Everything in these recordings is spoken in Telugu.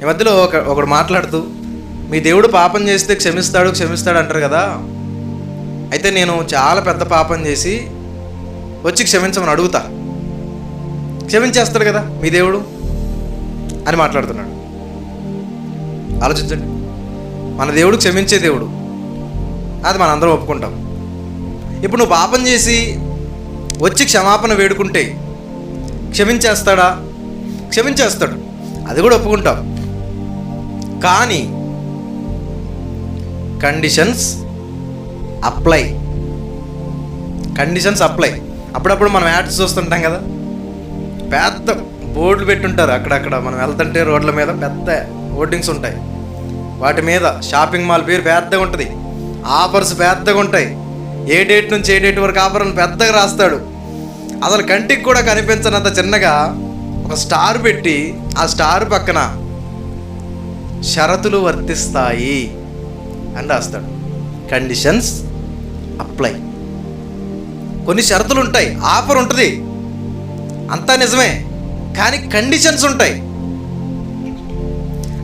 ఈ మధ్యలో ఒకడు మాట్లాడుతూ, మీ దేవుడు పాపం చేస్తే క్షమిస్తాడు అంటారు కదా, అయితే నేను చాలా పెద్ద పాపం చేసి వచ్చి క్షమించమని అడుగుతా, క్షమించేస్తాడు కదా మీ దేవుడు అని మాట్లాడుతున్నాడు. ఆలోచించండి, మన దేవుడు క్షమించే దేవుడు, అది మనందరం ఒప్పుకుంటాం. ఇప్పుడు నువ్వు పాపం చేసి వచ్చి క్షమాపణ వేడుకుంటే క్షమించేస్తాడా? క్షమించేస్తాడు, అది కూడా ఒప్పుకుంటాం. కానీ కండిషన్స్ అప్లై. అప్పుడప్పుడు మనం యాడ్స్ చూస్తుంటాం కదా, పెద్ద బోర్డులు పెట్టుంటారు అక్కడక్కడ. మనం వెళ్తుంటే రోడ్ల మీద పెద్ద హోర్డింగ్స్ ఉంటాయి, వాటి మీద షాపింగ్ మాల్ పేరు పెద్దగా ఉంటుంది, ఆఫర్స్ పెద్దగా ఉంటాయి, ఏ డేట్ నుంచి ఏ డేట్ వరకు ఆఫర్ అని పెద్దగా రాస్తాడు. అసలు కంటికి కూడా కనిపించనంత చిన్నగా ఒక స్టార్ పెట్టి ఆ స్టార్ పక్కన షరతులు వర్తిస్తాయి అని రాస్తాడు. Conditions apply. కొన్ని షరతులు ఉంటాయి, ఆఫర్ ఉంటుంది, అంతా నిజమే, కానీ కండిషన్స్ ఉంటాయి.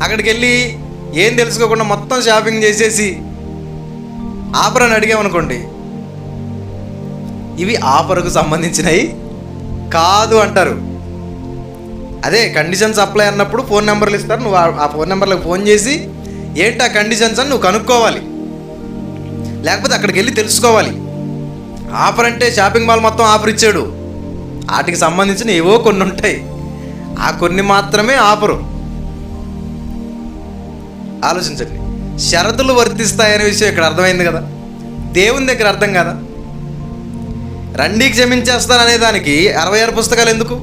అక్కడికి వెళ్ళి ఏం తెలుసుకోకుండా మొత్తం షాపింగ్ చేసేసి ఆఫర్ అని అడిగామనుకోండి, ఇవి ఆఫర్కు సంబంధించినవి కాదు అంటారు. అదే కండిషన్స్ అప్లై అన్నప్పుడు ఫోన్ నెంబర్లు ఇస్తారు, నువ్వు ఆ ఫోన్ నెంబర్లకు ఫోన్ చేసి ఏంటి ఆ కండిషన్స్ అని నువ్వు కనుక్కోవాలి, లేకపోతే అక్కడికి వెళ్ళి తెలుసుకోవాలి. ఆఫర్ అంటే షాపింగ్ మాల్ మొత్తం ఆఫర్ ఇచ్చాడు, వాటికి సంబంధించిన ఏవో కొన్ని ఉంటాయి, ఆ కొన్ని మాత్రమే ఆఫరు. ఆలోచించండి, షరతులు వర్తిస్తాయనే విషయం ఇక్కడ అర్థమైంది కదా, దేవుని దగ్గర అర్థం కదా. రండి క్షమించేస్తాననే దానికి 66 పుస్తకాలు ఎందుకు?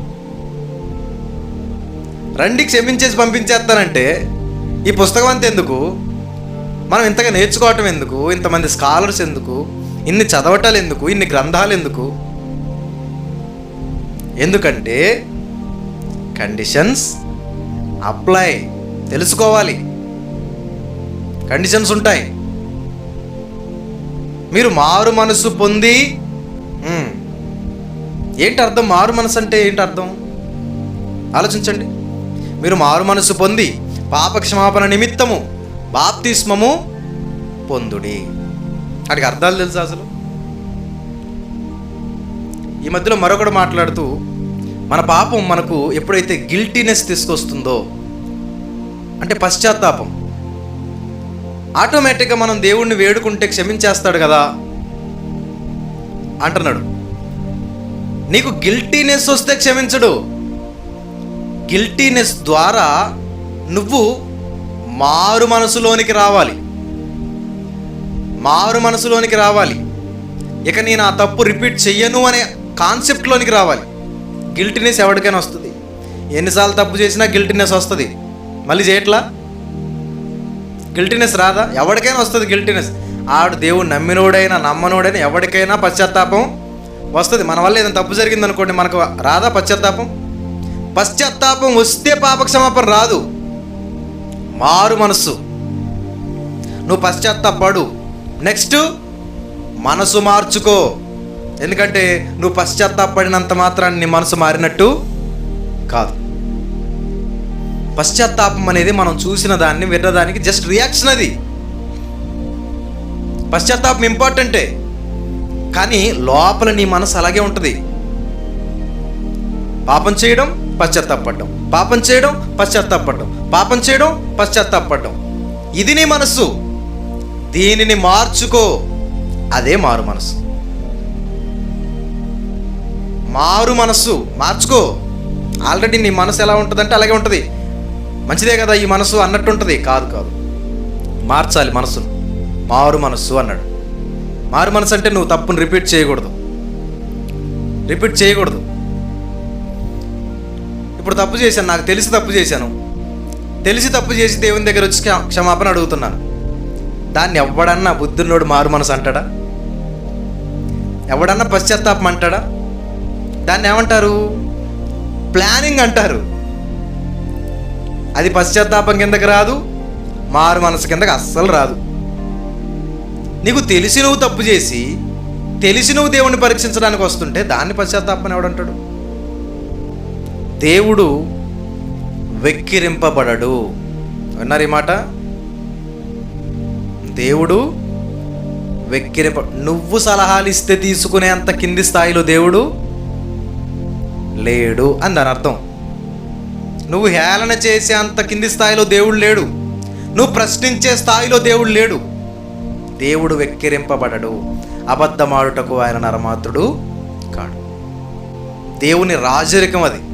రండి క్షమించేసి పంపించేస్తానంటే ఈ పుస్తకం అంతా ఎందుకు? మనం ఇంతగా నేర్చుకోవటం ఎందుకు? ఇంతమంది స్కాలర్స్ ఎందుకు? ఇన్ని చదవటాలు ఎందుకు? ఇన్ని గ్రంథాలు ఎందుకు? ఎందుకంటే కండిషన్స్ అప్లై. తెలుసుకోవాలి, కండిషన్స్ ఉంటాయి. మీరు మారు మనసు పొంది, ఏంటి అర్థం? మారు మనసు అంటే ఏంటి అర్థం? ఆలోచించండి. మీరు మారు మనసు పొంది పాప క్షమాపణ నిమిత్తము బాప్తిస్మము పొందుడి. వాటికి అర్థాలు తెలుసా అసలు? ఈ మధ్యలో మరొకడు మాట్లాడుతూ, మన పాపం మనకు ఎప్పుడైతే గిల్టీనెస్ తీసుకొస్తుందో, అంటే పశ్చాత్తాపం, ఆటోమేటిక్గా మనం దేవుణ్ణి వేడుకుంటే క్షమించేస్తాడు కదా అంటున్నాడు. నీకు గిల్టీనెస్ వస్తే క్షమించడు. గిల్టీనెస్ ద్వారా నువ్వు మారు మనసులోనికి రావాలి. ఇక నేను ఆ తప్పు రిపీట్ చెయ్యను అనే కాన్సెప్ట్లోనికి రావాలి. గిల్టీనెస్ ఎవరికైనా వస్తుంది, ఎన్నిసార్లు తప్పు చేసినా గిల్టీనెస్ వస్తుంది. మళ్ళీ చేయట్లా? గిల్టీనెస్ రాదా? ఎవరికైనా వస్తుంది గిల్టీనెస్. ఆడు దేవుడు నమ్మినోడైనా నమ్మనోడైనా ఎవరికైనా పశ్చాత్తాపం వస్తుంది. మన వల్ల ఏదైనా తప్పు జరిగిందనుకోండి, మనకు రాదా పశ్చాత్తాపం? పశ్చాత్తాపం వస్తే పాపక్షమాపణ రాదు, మారు మనస్సు. నువ్వు పశ్చాత్తాపడు, నెక్స్ట్ మనసు మార్చుకో. ఎందుకంటే నువ్వు పశ్చాత్తాపడినంత మాత్రాన్ని నీ మనసు మారినట్టు కాదు. పశ్చాత్తాపం అనేది మనం చూసిన దాన్ని, విన్నదానికి జస్ట్ రియాక్షన్. అది పశ్చాత్తాపం ఇంపార్టెంటే, కానీ లోపల నీ మనసు అలాగే ఉంటుంది. పాపం చేయడం, పశ్చాత్తాపడడం, పాపం చేయడం, పశ్చాత్తాపడడం, పాపం చేయడం, పశ్చాత్తాపడడం, ఇది నీ మనస్సు. దీనిని మార్చుకో, అదే మారు మనసు. మారు మనస్సు మార్చుకో. ఆల్రెడీ నీ మనసు ఎలా ఉంటుందంటే అలాగే ఉంటుంది. మంచిదే కదా ఈ మనసు అన్నట్టు ఉంటుంది. కాదు, మార్చాలి మనసును. మారు మనస్సు అన్నాడు. మారు మనసు అంటే నువ్వు తప్పును రిపీట్ చేయకూడదు. ఇప్పుడు తప్పు చేశాను, నాకు తెలిసి తప్పు చేశాను, తప్పు చేసి దేవుని దగ్గర వచ్చి క్షమాపణ అడుగుతున్నాను. దాన్ని ఎవడన్నా బుద్ధున్నోడు మారు మనసు అంటాడా? ఎవడన్నా పశ్చాత్తాపం అంటాడా? దాన్ని ఏమంటారు? ప్లానింగ్ అంటారు. అది పశ్చాత్తాపం కిందకి రాదు, మారు మనసు కిందకి అస్సలు రాదు. నీకు తెలిసి నువ్వు తప్పు చేసి తెలిసి నువ్వు దేవుణ్ణి పరీక్షించడానికి వస్తుంటే దాన్ని పశ్చాత్తాపం ఎవడంటాడు? దేవుడు వెక్కిరింపబడడు. విన్నారు ఈ మాట? దేవుడు నువ్వు సలహాలు ఇస్తే తీసుకునే అంత కింది స్థాయిలో దేవుడు లేడు అని దాని అర్థం. నువ్వు హేళన చేసే అంత కింది స్థాయిలో దేవుడు లేడు. నువ్వు ప్రశ్నించే స్థాయిలో దేవుడు లేడు. దేవుడు వెక్కిరింపబడడు. అబద్ధమాడుటకు ఆయన నరమాత్రుడు కాడు. దేవుని రాజరికం అది.